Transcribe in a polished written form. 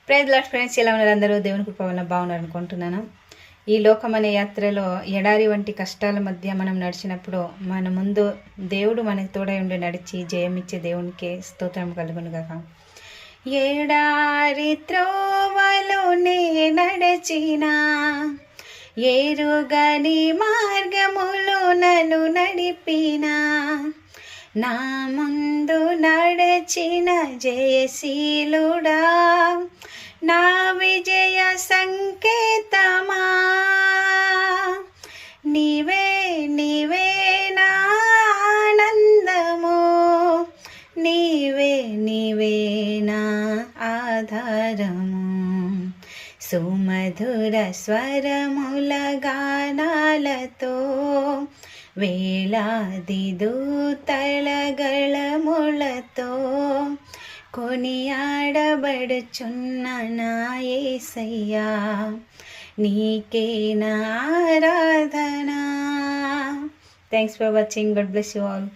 Praise lord friends, ఎలా ఉన్నారు అందరూ? దేవుని కృప వల్ల బాగున్నారు అనుకుంటున్నాను. ఈ లోకం అనే యాత్రలో ఎడారి వంటి కష్టాల మధ్య మనం నడిచినప్పుడు మన ముందు దేవుడు మనకు తోడై ఉండి నడిచి జయమిచ్చే దేవునికి స్తోత్రం కలుగునుగాక. ఎడారి త్రోవలో నే నడచిన, ఏరుగని మార్గములో నన్ను నడిపిన, నా ముందు నడచిన జయశీలుడా, నా విజయ సంకేతమా, నీవే నీవే నా ఆనందము, నీవే నీవే నా ఆధారము. సుమధుర స్వరముల గానాలతో వేలాది దూతల గళములతో కొనియాడబడుచున్న నా యేసయ్యా, నీకే నా ఆరాధన. Thanks for watching. God bless you all.